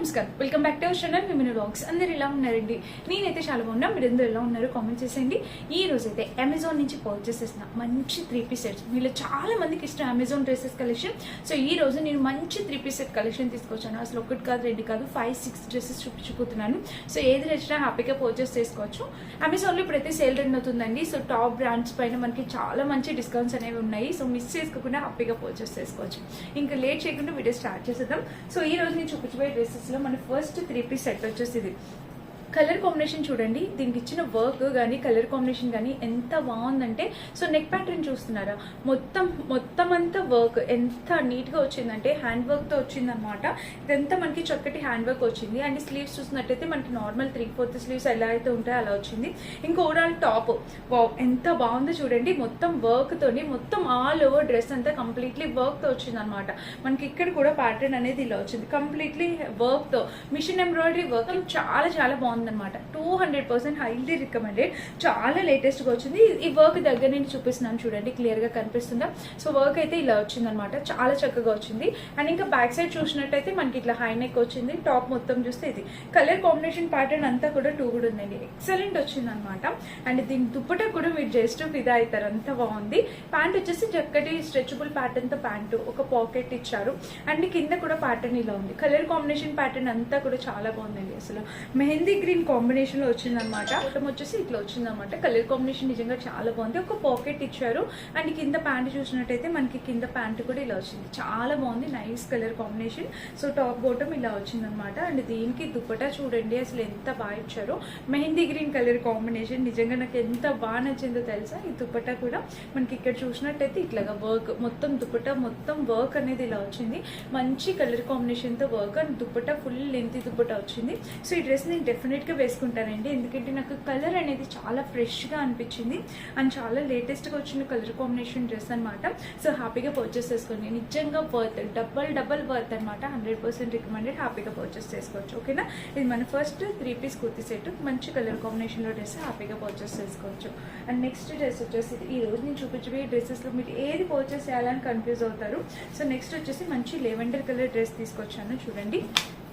నమస్కారం, welcome back to our channel women vlogs. అందరు ఎలా ఉన్నారండి? నేనైతే చాలా బాగున్నా. మీరు అందరూ ఎలా ఉన్నారు కామెంట్ చేసేయండి. ఈ రోజైతే అమెజాన్ నుంచి పర్చేస్ చేసిన మంచి 3-piece సెట్స్. మీలో చాలా మందికి ఇష్టం అమెజాన్ డ్రెస్సెస్ కలెక్షన్. సో ఈ రోజు నేను మంచి 3-piece సెట్ కలెక్షన్ తీసుకొచ్చాను. అసలు ఒకటి కాదు, రెండు కాదు, 5-6 డ్రెస్సెస్ చూపించుకుంటున్నాను. సో ఏది నచ్చినా హ్యాపీగా పర్చేస్ చేసుకోవచ్చు. అమెజాన్లో ఇప్పుడైతే సేల్ రన్ అవుతుందండి. సో టాప్ బ్రాండ్స్ పైన మనకి చాలా మంచి డిస్కౌంట్స్ అనేవి ఉన్నాయి. సో మిస్ చేసుకోకుండా హ్యాపీగా పర్చేస్ చేసుకోవచ్చు. ఇంకా లేట్ చేయకుండా వీడియో స్టార్ట్ చేసేద్దాం. సో ఈ రోజు నేను చూపించబోయే డ్రెస్సెస్ లో మన ఫస్ట్ 3-piece సెట్ వచ్చేసి ఇది. కలర్ కాంబినేషన్ చూడండి, దీనికి ఇచ్చిన వర్క్ కానీ కలర్ కాంబినేషన్ కానీ ఎంత బాగుందంటే, సో నెక్ ప్యాటర్న్ చూస్తున్నారా, మొత్తం అంతా వర్క్ ఎంత నీట్గా వచ్చిందంటే హ్యాండ్ వర్క్తో వచ్చిందనమాట. ఇదంతా మనకి చక్కటి హ్యాండ్ వర్క్ వచ్చింది. అండ్ స్లీవ్స్ చూసినట్టయితే మనకి నార్మల్ 3/4 స్లీవ్స్ ఎలా అయితే ఉంటాయో అలా వచ్చింది. ఇంకా ఓవరాల్ టాప్ ఎంత బాగుందో చూడండి, మొత్తం వర్క్తోని మొత్తం ఆల్ ఓవర్ డ్రెస్ అంతా కంప్లీట్లీ వర్క్తో వచ్చింది అనమాట. మనకి ఇక్కడ కూడా ప్యాటర్న్ అనేది ఇలా వచ్చింది, కంప్లీట్లీ వర్క్తో మిషన్ ఎంబ్రాయిడరీ వర్క్. చాలా చాలా బాగుంది అనమాట. 200% హైలీ రికమెండెడ్. చాలా లేటెస్ట్ గా వచ్చింది. ఈ వర్క్ దగ్గర నేను చూపిస్తున్నాను చూడండి, క్లియర్ గా కనిపిస్తుందా. సో వర్క్ అయితే ఇలా వచ్చింది అనమాట, చాలా చక్కగా వచ్చింది. అండ్ ఇంకా బ్యాక్ సైడ్ చూసినట్టయితే మనకి ఇట్లా హై నెక్ వచ్చింది. టాప్ మొత్తం చూస్తే ఇది కలర్ కాంబినేషన్ ప్యాటర్న్ అంతా కూడా 2 కూడా ఉందండి, ఎక్సలెంట్ వచ్చింది అనమాట. అండ్ దీని దుప్పట కూడా మీరు జస్ట్ ఫిదా అవుతారు, అంత బాగుంది. ప్యాంట్ వచ్చేసి చక్కటి స్ట్రెచబుల్ ప్యాటర్న్ తో ప్యాంటు, ఒక పాకెట్ ఇచ్చారు. అండ్ కింద కూడా ప్యాటర్న్ ఇలా ఉంది. కలర్ కాంబినేషన్ ప్యాటర్న్ అంతా కూడా చాలా బాగుందండి. అసలు మెహందీ గ్రీన్ కాంబినేషన్ లో వచ్చిందనమాట. బాటమ్ వచ్చేసి ఇట్లా వచ్చిందనమాట. కలర్ కాంబినేషన్ నిజంగా చాలా బాగుంది. ఒక పాకెట్ ఇచ్చారు. అండ్ కింద ప్యాంట్ చూసినట్టయితే మనకి కింద ప్యాంట్ కూడా ఇలా వచ్చింది, చాలా బాగుంది. Nice colour combination. So top bottom ఇలా వచ్చిందనమాట. అండ్ దీనికి దుప్పటా చూడండి అసలు ఎంత బాగా ఇచ్చారో. మెహందీ గ్రీన్ కలర్ కాంబినేషన్ నిజంగా నాకు ఎంత బాగా నచ్చిందో తెలుసా. ఈ దుప్పటా కూడా మనకి ఇక్కడ చూసినట్టయితే ఇట్లాగా వర్క్, మొత్తం దుప్పటా మొత్తం వర్క్ అనేది ఇలా వచ్చింది. మంచి కలర్ కాంబినేషన్ తో work. And dupatta full length dupatta వచ్చింది. సో ఈ డ్రెస్ నేను డెఫినెట్ గా వేసుకుంటానండి, ఎందుకంటే నాకు కలర్ అనేది చాలా ఫ్రెష్ గా అనిపించింది. అండ్ చాలా లేటెస్ట్ గా వచ్చిన కలర్ కాంబినేషన్ డ్రెస్ అనమాట. సో హ్యాపీగా పర్చేస్ చేసుకోండి, నిజంగా వర్త్, డబల్ వర్త్ అనమాట. 100% రికమెండెడ్. హ్యాపీగా పర్చేస్ చేసుకోవచ్చు. ఓకేనా, ఇది మన ఫస్ట్ 3-piece కుర్తీ సెట్. మంచి కలర్ కాంబినేషన్ లో డ్రెస్ హ్యాపీగా పర్చేస్ చేసుకోవచ్చు. అండ్ నెక్స్ట్ డ్రెస్ వచ్చేసి ఈ రోజు నేను చూపించబోయే డ్రెస్సెస్ లో మీరు ఏది పర్చేస్ చేయాలని కన్ఫ్యూజ్ అవుతారు. సో నెక్స్ట్ వచ్చేసి మంచి లెవెండర్ కలర్ డ్రెస్ తీసుకొచ్చాను చూడండి,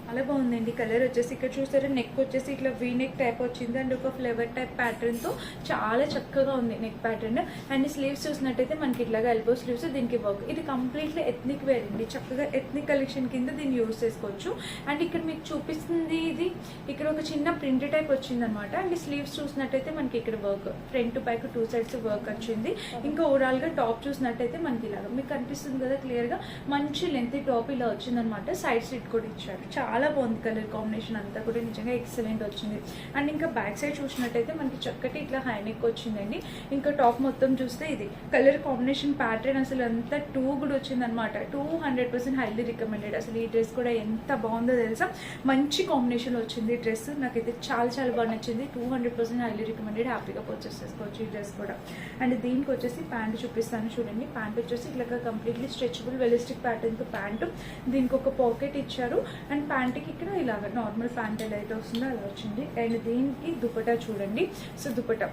చాలా బాగుందండి. కలర్ వచ్చేసి ఇక్కడ చూసారా, నెక్ వచ్చేసి ఇట్లా వీ నెక్ టైప్ వచ్చింది. అండ్ ఒక ఫ్లేవర్ టైప్ ప్యాటర్న్ తో చాలా చక్కగా ఉంది నెక్ ప్యాటర్న్. అండ్ స్లీవ్స్ చూసినట్టయితే మనకి ఇట్లాగా ఎల్బో స్లీవ్స్, దీనికి వర్క్. ఇది కంప్లీట్లీ ఎథ్నిక్ వేర్ అండి, చక్కగా ఎథ్నిక్ కలెక్షన్ కింద దీన్ని యూజ్ చేసుకోవచ్చు. అండ్ ఇక్కడ మీకు చూపిస్తుంది ఇది, ఇక్కడ ఒక చిన్న ప్రింట్ టైప్ వచ్చింది అనమాట. అండ్ స్లీవ్స్ చూసినట్టయితే మనకి ఇక్కడ వర్క్, ఫ్రంట్ పైకి 2 sides వర్క్ వచ్చింది. ఇంకా ఓవరాల్ గా టాప్ చూసినట్టయితే మనకి ఇలాగా మీకు కనిపిస్తుంది కదా క్లియర్ గా, మంచి లెంత్ టాప్ ఇలా వచ్చింది అనమాట. సైడ్ స్లిట్ కూడా ఇచ్చారు, చాలా బాగుంది. కలర్ కాంబినేషన్ అంతా కూడా నిజంగా ఎక్సలెంట్ వచ్చింది. అండ్ ఇంకా బ్యాక్ సైడ్ చూసినట్టయితే మనకి చక్కటి ఇట్లా హై నెక్ వచ్చిందండి. ఇంకా టాప్ మొత్తం చూస్తే ఇది కలర్ కాంబినేషన్ ప్యాటర్న్ అసలు అంతా 2 కూడా వచ్చింది అనమాట. 200% హైలీ రికమెండెడ్. అసలు ఈ డ్రెస్ కూడా ఎంత బాగుందో తెలుసా, మంచి కాంబినేషన్ వచ్చింది డ్రెస్. నాకైతే చాలా చాలా బాగా నచ్చింది. 200% హైలీ రికమెండెడ్. హ్యాపీగా పర్చేస్ చేసుకోవచ్చు ఈ డ్రెస్ కూడా. అండ్ దీనికి వచ్చేసి ప్యాంట్ చూపిస్తాను చూడండి. ప్యాంట్ వచ్చేసి ఇట్లా కంప్లీట్లీ స్ట్రెచబుల్ వెలిస్టిక్ ప్యాటర్న్ తో ప్యాంటు, దీనికి ఒక పాకెట్ ఇచ్చారు. అండ్ ప్యాంట్కి ఇక్కడ ఇలాగ నార్మల్ ప్యాంట్ ఎలా అయితే వస్తుందో అలా వచ్చింది. అండ్ దీనికి దుపట్టా చూడండి. సో దుపట్టా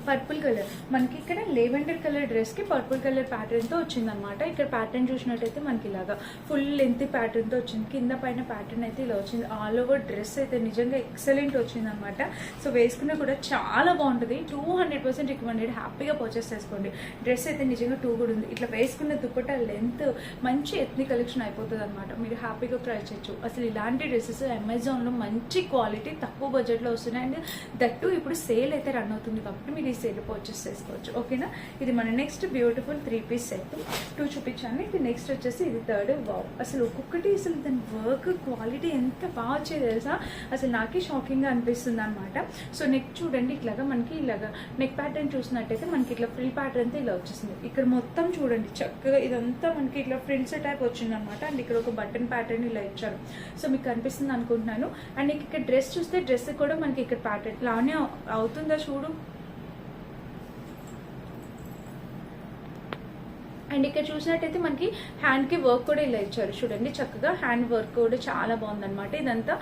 పర్పుల్ కలర్, మనకి ఇక్కడ లెవెండర్ కలర్ డ్రెస్ కి పర్పుల్ కలర్ ప్యాటర్న్ తో వచ్చింది అనమాట. ఇక్కడ ప్యాటర్న్ చూసినట్టయితే మనకి ఇలాగా ఫుల్ లెంత్ ప్యాటర్న్ తో వచ్చింది. కింద పైన ప్యాటర్న్ అయితే ఇలా వచ్చింది. ఆల్ ఓవర్ డ్రెస్ అయితే నిజంగా ఎక్సలెంట్ వచ్చింది అనమాట. సో వేసుకున్నా కూడా చాలా బాగుంటుంది. 200% రికమెండెడ్. హ్యాపీగా పర్చేస్ చేసుకోండి. డ్రెస్ అయితే నిజంగా 2 కూడా ఉంది. ఇట్లా వేసుకున్న దుప్పటా లెంత్ మంచి ఎథ్నిక్ కలెక్షన్ అయిపోతుంది అనమాట. మీరు హ్యాపీగా ట్రై చేయొచ్చు. అసలు ఇలాంటి డ్రెస్సెస్ అమెజాన్ లో మంచి క్వాలిటీ తక్కువ బడ్జెట్ లో వస్తున్నాయి. అండ్ దట్టు ఇప్పుడు సేల్ అయితే రన్ అవుతుంది కాబట్టి మీరు ఈ సేల్ పర్చేస్ చేసుకోవచ్చు. ఓకేనా, ఇది మన నెక్స్ట్ బ్యూటిఫుల్ 3-piece సెట్. 2 చూపించాను. ఇది నెక్స్ట్ వచ్చేసి ఇది 3rd. వావ్, అసలు ఒక్కొక్కటి అసలు దాని వర్క్ క్వాలిటీ ఎంత బాగా వచ్చేది తెలుసా, అసలు నాకే షాకింగ్ గా అనిపిస్తుంది అనమాట. సో నెక్ చూడండి, ఇట్లాగా మనకి ఇలాగా నెక్ ప్యాటర్న్ చూసినట్టయితే మనకి ఇట్లా ఫ్రిల్ ప్యాటర్న్ తో ఇలా వచ్చేసింది. ఇక్కడ మొత్తం చూడండి చక్కగా ఇదంతా మనకి ఇట్లా ఫ్రిల్స్ టైప్ వచ్చింది అనమాట. అండ్ ఇక్కడ ఒక బటన్ ప్యాటర్న్ ఇలా ఇచ్చారు. సో మీకు కనిపిస్తుంది అనుకుంటున్నాను. అండ్ ఇక్కడ డ్రెస్ చూస్తే డ్రెస్ కూడా మనకి ఇక్కడ ప్యాటర్న్ లానే అవుతుందా చూడు. అండ్ ఇక్కడ చూసినట్టయితే మనకి హ్యాండ్కి వర్క్ కూడా ఇలా ఇచ్చారు చూడండి, చక్కగా హ్యాండ్ వర్క్ కూడా చాలా బాగుందన్నమాట. ఇదంతా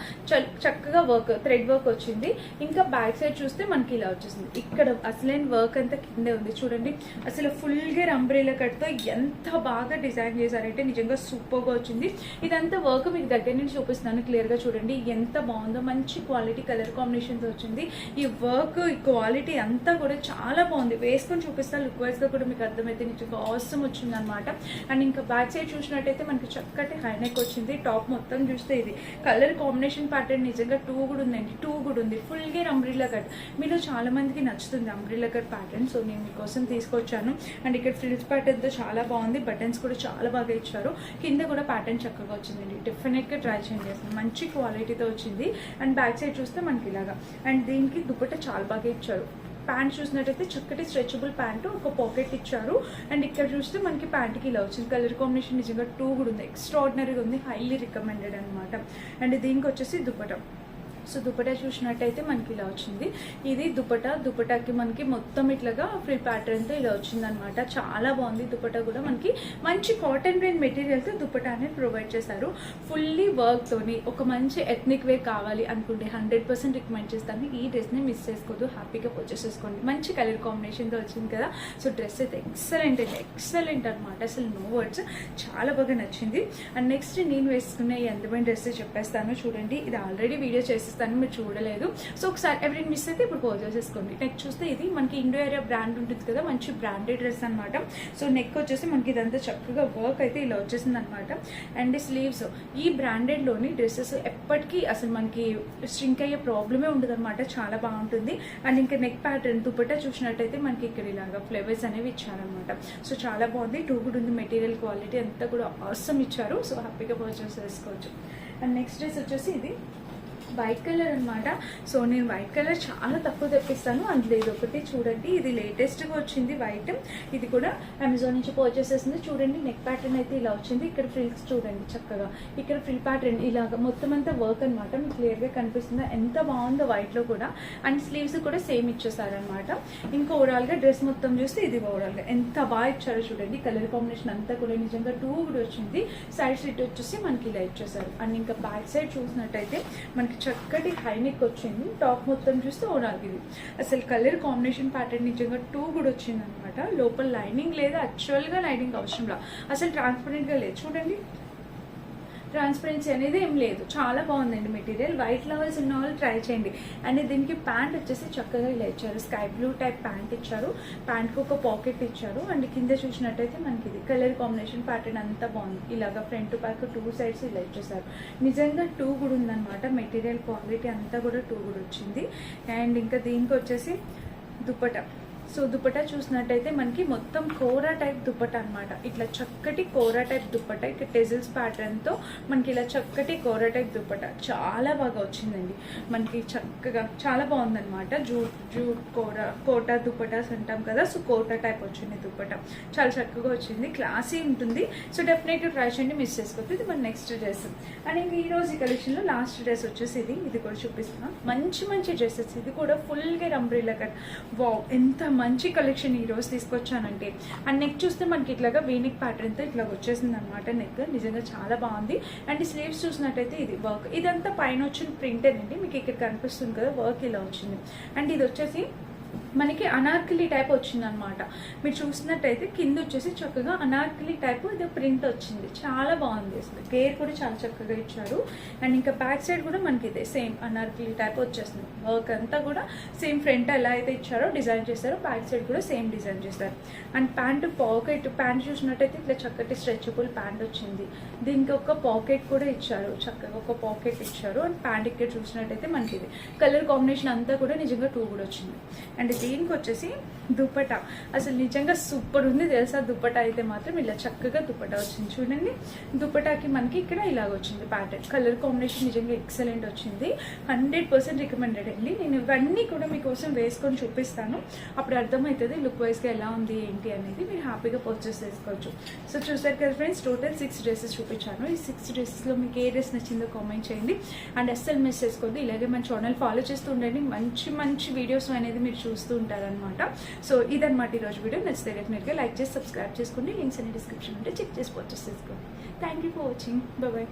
చక్కగా వర్క్ థ్రెడ్ వర్క్ వచ్చింది. ఇంకా బ్యాక్ సైడ్ చూస్తే మనకి ఇలా వచ్చేసింది. ఇక్కడ అసలైన వర్క్ అంతా కిందే ఉంది చూడండి. అసలు ఫుల్గా అంబ్రెల్లా కట్తో ఎంత బాగా డిజైన్ చేశారంటే నిజంగా సూపర్గా వచ్చింది. ఇదంతా వర్క్ మీకు దగ్గర నుంచి చూపిస్తున్నాను క్లియర్గా చూడండి ఎంత బాగుందో. మంచి క్వాలిటీ కలర్ కాంబినేషన్స్ వచ్చింది. ఈ వర్క్ ఈ క్వాలిటీ అంతా కూడా చాలా బాగుంది. వేసుకొని చూపిస్తాను లుక్ వైజ్గా కూడా మీకు అర్థమైతే నిజంగా ఆసమ్ వచ్చింది అనమాట. అండ్ ఇంకా బ్యాక్ సైడ్ చూసినట్టయితే మనకి చక్కటి హైనెక్ వచ్చింది. టాప్ మొత్తం చూస్తే ఇది కలర్ కాంబినేషన్ ప్యాటర్న్ నిజంగా 2 కూడా ఉందండి. 2 కూడా ఉంది. ఫుల్గా అంబ్రెల్లా కట్ మీలో చాలా మందికి నచ్చుతుంది అంబ్రెల్లా కట్ ప్యాటర్న్. సో నేను మీకోసం తీసుకొచ్చాను. అండ్ ఇక్కడ ఫ్రిల్స్ ప్యాటర్న్తో చాలా బాగుంది. బటన్స్ కూడా చాలా బాగా ఇచ్చారు. కింద కూడా ప్యాటర్న్ చక్కగా వచ్చిందండి. డెఫినెట్గా ట్రై చేయండి. మంచి క్వాలిటీతో వచ్చింది. అండ్ బ్యాక్ సైడ్ చూస్తే మనకి ఇలాగా. అండ్ దీనికి దుపట్టా చాలా బాగా ఇచ్చారు. ప్యాంట్ చూసినట్టయితే చక్కటి స్ట్రెచబుల్ ప్యాంట్, ఒక పాకెట్ ఇచ్చారు. అండ్ ఇక్కడ చూస్తే మనకి ప్యాంట్కి ఇలా వచ్చింది. కలర్ కాంబినేషన్ నిజంగా 2 కూడా ఉంది. ఎక్స్ట్రాడినరీగా ఉంది. హైలీ రికమెండెడ్ అనమాట. అండ్ దీనికి వచ్చేసి దుపట్టా. సో దుపట్టా చూసినట్టయితే మనకి ఇలా వచ్చింది. ఇది దుపట్టాకి మనకి మొత్తం ఇట్లాగా ఫ్రిల్ ప్యాటర్న్తో ఇలా వచ్చింది అనమాట. చాలా బాగుంది. దుపట్టా కూడా మనకి మంచి కాటన్ బ్రేన్ మెటీరియల్తో దుపట్టా అనేది ప్రొవైడ్ చేశారు. ఫుల్లీ వర్క్తోని ఒక మంచి ఎథ్నిక్ వేర్ కావాలి అనుకుంటే 100% రికమెండ్ చేస్తాను. ఈ డ్రెస్ని మిస్ చేసుకోవద్దు. హ్యాపీగా పర్చేస్ చేసుకోండి. మంచి కలర్ కాంబినేషన్తో వచ్చింది కదా. సో డ్రెస్ అయితే ఎక్సలెంట్ అనమాట. అసలు నో వర్డ్స్. చాలా బాగా నచ్చింది. అండ్ నెక్స్ట్ నేను వేసుకున్న ఈ అందమైన డ్రెస్ చెప్పేస్తాను చూడండి. ఇది ఆల్రెడీ వీడియో చేసి మీరు చూడలేదు. సో ఒకసారి ఎవరైనా మిస్ అయితే ఇప్పుడు పర్చేస్ చేసుకోండి. నెక్స్ట్ చూస్తే ఇది మనకి ఇండో ఏరియా బ్రాండ్ ఉంటుంది కదా, మంచి బ్రాండెడ్ డ్రెస్ అనమాట. సో నెక్ వచ్చేసి మనకి ఇదంతా చక్కగా వర్క్ అయితే ఇలా వచ్చేసింది అనమాట. అండ్ స్లీవ్స్ ఈ బ్రాండెడ్లోని డ్రెస్సెస్ ఎప్పటికీ అసలు మనకి స్ట్రింక్ అయ్యే ప్రాబ్లమే ఉండదు అనమాట. చాలా బాగుంటుంది. అండ్ ఇంకా నెక్ ప్యాటర్న్ దుపట్టా చూసినట్టయితే మనకి ఇక్కడ ఇలాగా ఫ్లేవర్స్ అనేవి ఇచ్చారనమాట. సో చాలా బాగుంది. 2 కూడా ఉంది. మెటీరియల్ క్వాలిటీ అంతా కూడా ఆసమ్ ఇచ్చారు. సో హ్యాపీగా పర్చేస్ చేసుకోవచ్చు. అండ్ నెక్స్ట్ డ్రెస్ వచ్చేసి ఇది వైట్ కలర్ అనమాట. సో నేను వైట్ కలర్ చాలా తక్కువ తెప్పిస్తాను. అందులో ఇది ఒకటి చూడండి. ఇది లేటెస్ట్గా వచ్చింది వైట్. ఇది కూడా అమెజాన్ నుంచి పర్చేస్ చేసింది. చూడండి నెక్ ప్యాటర్న్ అయితే ఇలా వచ్చింది. ఇక్కడ ఫ్రిల్స్ చూడండి చక్కగా. ఇక్కడ ఫ్రిల్ ప్యాటర్న్ ఇలాగ మొత్తం అంతా వర్క్ అనమాట. మీకు క్లియర్గా కనిపిస్తుంది ఎంత బాగుందో వైట్లో కూడా. అండ్ స్లీవ్స్ కూడా సేమ్ ఇచ్చేసారనమాట. ఇంకా ఓవరాల్గా డ్రెస్ మొత్తం చూస్తే ఇది ఓవరాల్గా ఎంత బాగా ఇచ్చారో చూడండి. కలర్ కాంబినేషన్ అంతా కూడా నిజంగా 2 కూడా వచ్చింది. సైడ్ స్లిట్ వచ్చేసి మనకి ఇలా ఇచ్చేసారు. అండ్ ఇంకా బ్యాక్ సైడ్ చూసినట్టయితే మనకి చక్కటి హైనెక్ వచ్చింది. టాప్ మొత్తం చూస్తే ఓవరాల్ ఇది అసలు కలర్ కాంబినేషన్ ప్యాటర్న్ నిజంగా 2 కూడా వచ్చింది అనమాట. లోపల లైనింగ్ లేదు. యాక్చువల్గా లైనింగ్ అవసరంలా. అసలు ట్రాన్స్పరెంట్గా లేదు చూడండి. ట్రాన్స్పరెన్సీ అనేది ఏం లేదు. చాలా బాగుందండి మెటీరియల్. వైట్ లవర్స్ ఉన్న వాళ్ళు ట్రై చేయండి. అండ్ దీనికి ప్యాంట్ వచ్చేసి చక్కగా ఇలా ఇచ్చారు. స్కై బ్లూ టైప్ ప్యాంట్ ఇచ్చారు. ప్యాంట్కి ఒక పాకెట్ ఇచ్చారు. అండ్ కింద చూసినట్టయితే మనకి ఇది కలర్ కాంబినేషన్ ప్యాటర్న్ అంతా బాగుంది. ఇలాగా ఫ్రంట్ బ్యాక్ 2 సైడ్స్ ఇలా ఇచ్చేసారు. నిజంగా 2 కూడా ఉందన్నమాట. మెటీరియల్ క్వాలిటీ అంతా కూడా 2 కూడా వచ్చింది. అండ్ ఇంకా దీనికి వచ్చేసి దుపట్టా. సో దుపట్టా చూసినట్టయితే మనకి మొత్తం కోరా టైప్ దుపట్టా అనమాట. ఇట్లా చక్కటి కోరా టైప్ దుపట్టా. ఇక్కడ టెజిల్స్ ప్యాటర్న్తో మనకి ఇలా చక్కటి కోరా టైప్ దుపట్టా చాలా బాగా వచ్చిందండి. మనకి చక్కగా చాలా బాగుందనమాట. జూట్ కోటా దుపట్టాస్ అంటాం కదా. సో కోటా టైప్ వచ్చింది దుపట్టా. చాలా చక్కగా వచ్చింది. క్లాసీ ఉంటుంది. సో డెఫినెట్గా ట్రై చేయండి. మిస్ చేసుకోవద్దు. ఇది మన నెక్స్ట్ డ్రెస్. అండ్ ఇంకా ఈ రోజు ఈ కలెక్షన్లో లాస్ట్ డ్రెస్ వచ్చేసి ఇది కూడా చూపిస్తున్నాం. మంచి డ్రెస్సెస్. ఇది కూడా ఫుల్గా అంబ్రెల్లా కట్. వావ్ ఎంత మంచి కలెక్షన్ ఈ రోజు తీసుకొచ్చానంటే. అండ్ నెక్ చూస్తే మనకి ఇట్లాగా వీనిక్ ప్యాటర్న్తో ఇట్లా వచ్చేసింది అనమాట. నెక్ నిజంగా చాలా బాగుంది. అండ్ స్లీవ్స్ చూసినట్టయితే ఇది వర్క్. ఇదంతా పైన వచ్చిన ప్రింటెడ్ అండి. మీకు ఇక్కడ కనిపిస్తుంది కదా వర్క్ ఇలా వచ్చింది. అండ్ ఇది వచ్చేసి మనకి అనార్కలి టైప్ వచ్చింది అనమాట. మీరు చూసినట్టయితే కింద వచ్చేసి చక్కగా అనార్కలి టైప్ ఇది ప్రింట్ వచ్చింది. చాలా బాగుంది. అసలు గేర్ కూడా చాలా చక్కగా ఇచ్చారు. అండ్ ఇంకా బ్యాక్ సైడ్ కూడా మనకి ఇదే సేమ్ అనార్కలి టైప్ వచ్చేస్తుంది. వర్క్ అంతా కూడా సేమ్ ఫ్రంట్ ఎలా అయితే ఇచ్చారో డిజైన్ చేశారో బ్యాక్ సైడ్ కూడా సేమ్ డిజైన్ చేస్తారు. అండ్ ప్యాంట్ చూసినట్టయితే ఇట్లా చక్కటి స్ట్రెచబుల్ ప్యాంట్ వచ్చింది. దీనికి ఒక పాకెట్ కూడా ఇచ్చారు. చక్కగా ఒక పాకెట్ ఇచ్చారు. అండ్ ప్యాంట్ ఇక్కడ చూసినట్టయితే మనకి ఇది కలర్ కాంబినేషన్ అంతా కూడా నిజంగా 2 కూడా వచ్చింది. అండ్ దీనికి వచ్చేసి దుపట్టా. అసలు నిజంగా సూపర్ ఉంది తెలుసా. దుపట్టా అయితే మాత్రం ఇలా చక్కగా దుపట్టా వచ్చింది చూడండి. దుపట్టాకి మనకి ఇక్కడ ఇలాగ వచ్చింది ప్యాటర్న్. కలర్ కాంబినేషన్ నిజంగా ఎక్సలెంట్ వచ్చింది. 100% రికమెండెడ్ అండి. నేను ఇవన్నీ కూడా మీకోసం వేసుకొని చూపిస్తాను. అప్పుడు అర్థమవుతుంది లుక్ వైజ్గా ఎలా ఉంది ఏంటి అనేది. మీరు హ్యాపీగా పర్చేస్ చేసుకోవచ్చు. సో చూసారు కదా ఫ్రెండ్స్, టోటల్ 6 డ్రెస్సెస్ చూపించాను. ఈ 6 డ్రెస్సెస్లో మీకు ఏ డ్రెస్ నచ్చిందో కామెంట్ చేయండి. అండ్ అస్సలు మిస్ చేసుకోండి. ఇలాగే మన ఛానల్ ఫాలో చేస్తూ ఉండండి. మంచి వీడియోస్ అనేది మీరు చూస్తే చేస్తూ ఉంటారనమాట. సో ఇదన్నమాట ఈరోజు వీడియో. నచ్చితే డెఫినెట్గా లైక్ చేసి సబ్స్క్రైబ్ చేసుకోండి. లింక్స్ అన్ని డిస్క్రిప్షన్ ఉంటే చెక్ చేసి పర్చేస్ చేసుకోండి. Thank you for watching. Bye.